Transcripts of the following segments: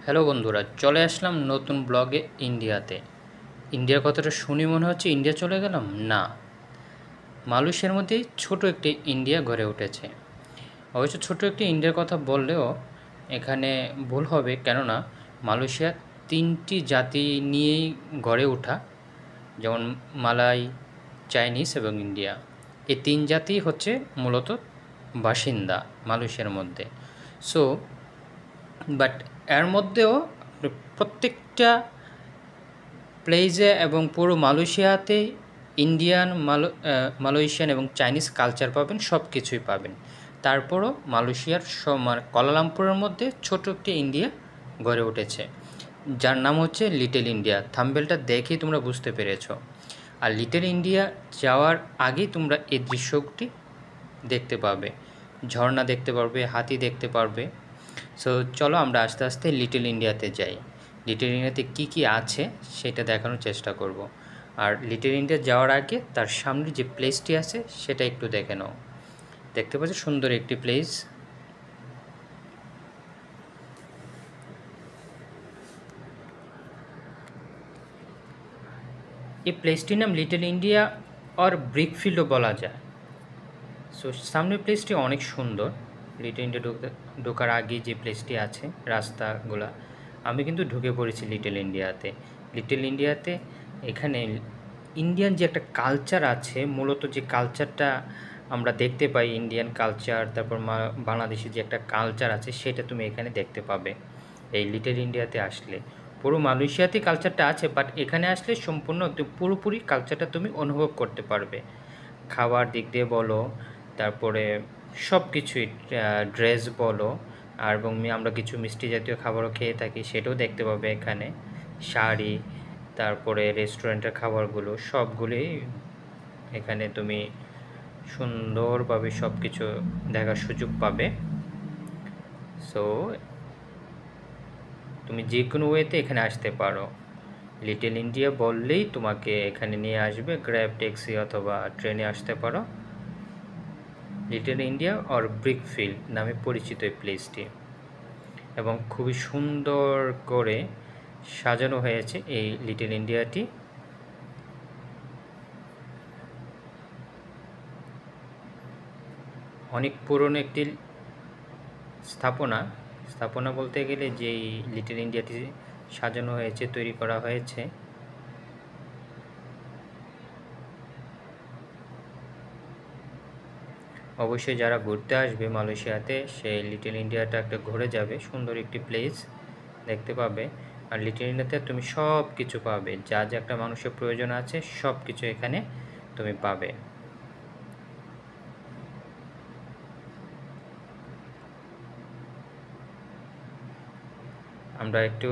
Hello বন্ধুরা, চলে আসলাম নতুন ব্লগে ইন্ডিয়াতে। ইন্ডিয়ার কথাটা শুনে মনে হচ্ছে ইন্ডিয়া চলে গেলাম, না, মালয়েশিয়ার মধ্যেই ছোট একটি ইন্ডিয়া গড়ে উঠেছে। অবশ্য ছোট একটি ইন্ডিয়ার কথা বললেও এখানে ভুল হবে, কেননা মালয়েশিয়া 3টি জাতি নিয়েই গড়ে ওঠা, যেমন মালাই, চাইনিজ এবং ইন্ডিয়া। এই 3 জাতিই হচ্ছে মূলত বাসিন্দা মালয়েশিয়ার মধ্যে। সো বাট এর মধ্যেও প্রত্যেকটা প্লেসে এবং পুরো মালয়েশিয়াতেই ইন্ডিয়ান, মালয়েশিয়ান এবং চাইনিজ কালচার পাবেন, সব কিছুই পাবেন। তারপরও মালয়েশিয়ার মানে কুয়ালালামপুরের মধ্যে ছোট একটি ইন্ডিয়া গড়ে উঠেছে, যার নাম হচ্ছে লিটল ইন্ডিয়া। থাম্বনেলটা দেখেই তোমরা বুঝতে পেরেছ। আর লিটল ইন্ডিয়া যাওয়ার আগেই তোমরা এই দৃশ্যটি দেখতে পাবে, ঝর্ণা দেখতে পারবে, হাতি দেখতে পারবে। সো চলো আমরা আস্তে আস্তে লিটল ইন্ডিয়াতে যাই। লিটল ইন্ডিয়াতে কী কী আছে সেটা দেখানোর চেষ্টা করব। আর লিটল ইন্ডিয়া যাওয়ার আগে তার সামনে যে প্লেসটি আছে সেটা একটু দেখে নাও। দেখতে পাচ্ছ সুন্দর একটি প্লেস। এই প্লেসটির নাম লিটল ইন্ডিয়া আর ব্রিকফিল্ডও বলা যায়। সো সামনের প্লেসটি অনেক সুন্দর। লিটল ইন্ডিয়া ঢোকার আগে যে প্লেসটি আছে, রাস্তাগুলা, আমি কিন্তু ঢুকে পড়েছি লিটল ইন্ডিয়াতে। লিটল ইন্ডিয়াতে এখানে ইন্ডিয়ান যে একটা কালচার আছে, মূলত যে কালচারটা আমরা দেখতে পাই, ইন্ডিয়ান কালচার, তারপর বাংলাদেশি যে একটা কালচার আছে, সেটা তুমি এখানে দেখতে পাবে এই লিটল ইন্ডিয়াতে আসলে। পুরো মালয়েশিয়াতে কালচারটা আছে, বাট এখানে আসলে সম্পূর্ণ পুরোপুরি কালচারটা তুমি অনুভব করতে পারবে। খাবার দিক দিয়ে বলো, তারপরে সব কিছুই, ড্রেস বলো, আর এবং আমরা কিছু মিষ্টি জাতীয় খাবারও খেয়ে থাকি, সেটাও দেখতে পাবে এখানে। শাড়ি, তারপরে রেস্টুরেন্টের খাবারগুলো সবগুলোই এখানে তুমি সুন্দরভাবে সব কিছু দেখার সুযোগ পাবে। সো তুমি যে কোনো ওয়েতে এখানে আসতে পারো। লিটল ইন্ডিয়া বললেই তোমাকে এখানে নিয়ে আসবে, গ্র্যাব, ট্যাক্সি অথবা ট্রেনে আসতে পারো। লিটল ইন্ডিয়া আর ব্রিকফিল্ড নামে পরিচিত এই প্লেসটি, এবং খুবই সুন্দর করে সাজানো হয়েছে এই লিটল ইন্ডিয়াটি। অনেক পুরনো একটি স্থাপনা বলতে গেলে যেই লিটল ইন্ডিয়াটি সাজানো হয়েছে, তৈরি করা হয়েছে, অবশ্যই যারা ঘুরতে আসবে মালয়েশিয়াতে, সেই লিটল ইন্ডিয়াটা একটা ঘুরে যাবে। সুন্দর একটি প্লেস দেখতে পাবে। আর লিটল ইন্ডিয়াতে তুমি সব কিছু পাবে, যা যা একটা মানুষের প্রয়োজন আছে সব কিছু এখানে তুমি পাবে। আমরা একটু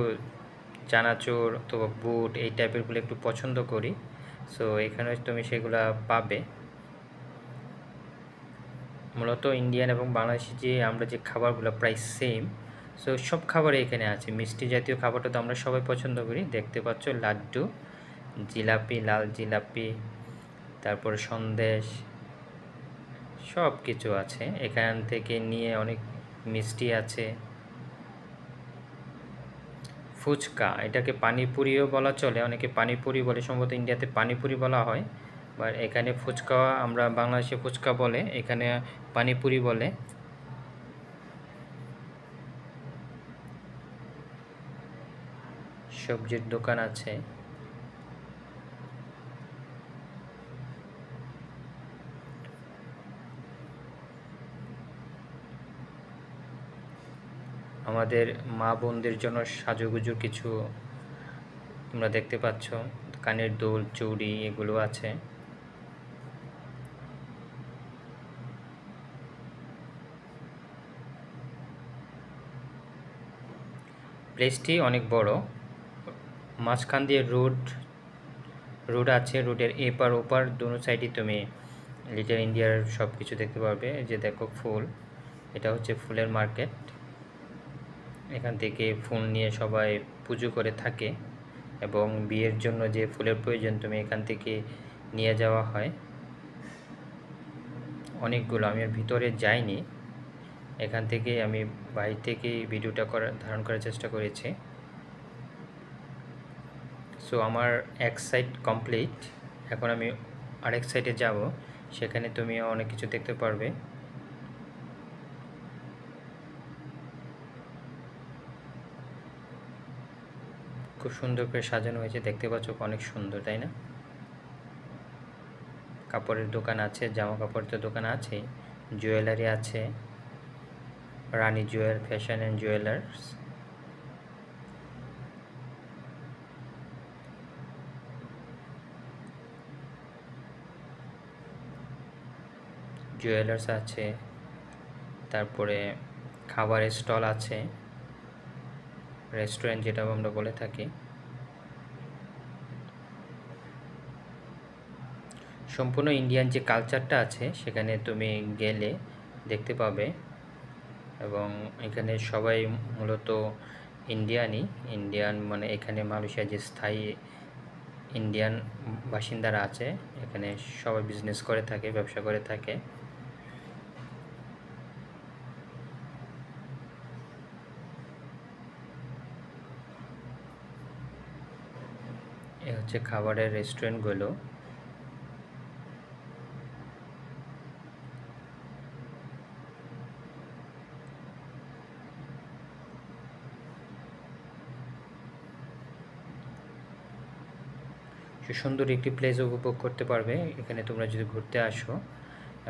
চানাচুর অথবা বুট এই টাইপেরগুলো একটু পছন্দ করি, সো এখানে তুমি সেগুলো পাবে। মূলত ইন্ডিয়ান এবং বাংলাদেশি যে আমরা যে খাবারগুলো প্রায় সেম, সো সব খাবারই এখানে আছে। মিষ্টি জাতীয় খাবারটা তো আমরা সবাই পছন্দ করি, দেখতে পাচ্ছ লাড্ডু, জিলাপি, লাল জিলাপি, তারপর সন্দেশ, সব কিছু আছে এখান থেকে নিয়ে। অনেক মিষ্টি আছে। ফুচকা, এটাকে পানিপুরিও বলা চলে, অনেকে পানিপুরি বলে, সম্ভবত ইন্ডিয়াতে পানিপুরি বলা হয়, বাট এখানে ফুচকা, আমরা বাংলাদেশে ফুচকা বলে, এখানে পানিপুরি বলে। সবজির দোকান আছে। আমাদের মা বোনদের জন্য সাজুগুজুর কিছু তোমরা দেখতে পাচ্ছ, কানের দুল, চুড়ি, এগুলো আছে। প্লেসটি অনেক বড়, মাঝখান দিয়ে রোড আছে, রোডের এপার ওপার দুনো সাইডে তুমি লিটল ইন্ডিয়ার সব কিছু দেখতে পারবে। যে দেখো ফুল, এটা হচ্ছে ফুলের মার্কেট। এখান থেকে ফুল নিয়ে সবাই পুজো করে থাকে, এবং বিয়ের জন্য যে ফুলের প্রয়োজন তুমি এখান থেকে নিয়ে যাওয়া হয় অনেকগুলো। আমি আর ভিতরে যাইনি, এখান থেকে আমি বাইরে থেকেই ভিডিওটা ধারণ করার চেষ্টা করেছি। সো আমার এক সাইড কমপ্লিট, এখন আমি আরেক সাইডে যাব, সেখানে তুমি অনেক কিছু দেখতে পারবে। খুব সুন্দর করে সাজানো হয়েছে, দেখতে পাচ্ছ অনেক সুন্দর, তাই না? কাপড়ের দোকান আছে, জামা কাপড়ের দোকান আছে, জুয়েলারি আছে, Rani jewel fashion and jewellers. Jewellers আছে, তারপরে খাবারের স্টল আছে, রেস্টুরেন্ট যেটা আমরা বলে থাকি। সম্পূর্ণ ইন্ডিয়ান যে কালচারটা আছে সেখানে তুমি গেলে দেখতে পাবে, এবং এখানে সবাই মূলত ইন্ডিয়ান মানে এখানে মালয়েশিয়া যে স্থায়ী ইন্ডিয়ান বাসিন্দারা আছে, এখানে সবাই বিজনেস করে থাকে, ব্যবসা করে থাকে। এ হচ্ছে খাবারের রেস্টুরেন্টগুলো। সুন্দর একটি প্লেস উপভোগ করতে পারবে এখানে তোমরা যদি ঘুরতে আসো,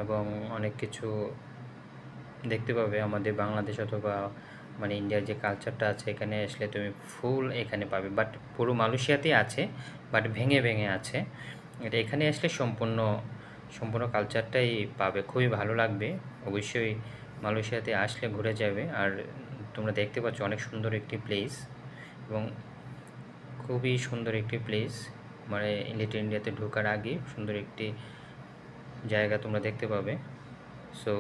এবং অনেক কিছু দেখতে পাবে আমাদের বাংলাদেশ অথবা মানে ইন্ডিয়ার যে কালচারটা আছে, এখানে আসলে তুমি ফুল এখানে পাবে, বাট পুরো মালয়েশিয়াতেই আছে, বাট ভেঙে ভেঙে আছে। এটা এখানে আসলে সম্পূর্ণ কালচারটাই পাবে, খুবই ভালো লাগবে। অবশ্যই মালয়েশিয়াতে আসলে ঘুরে যাবে। আর তোমরা দেখতে পাচ্ছ অনেক সুন্দর একটি প্লেস, এবং খুবই সুন্দর একটি প্লেস, মানে লিটল ইন্ডিয়াতে ঢোকার আগে সুন্দর একটি জায়গা তোমরা দেখতে পাবে। সো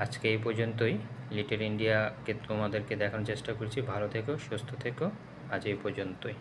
আজকে এই পর্যন্তই, লিটল ইন্ডিয়াকে তোমাদেরকে দেখানোর চেষ্টা করছি। ভালো থেকো, সুস্থ থেকো, আজ এই পর্যন্তই।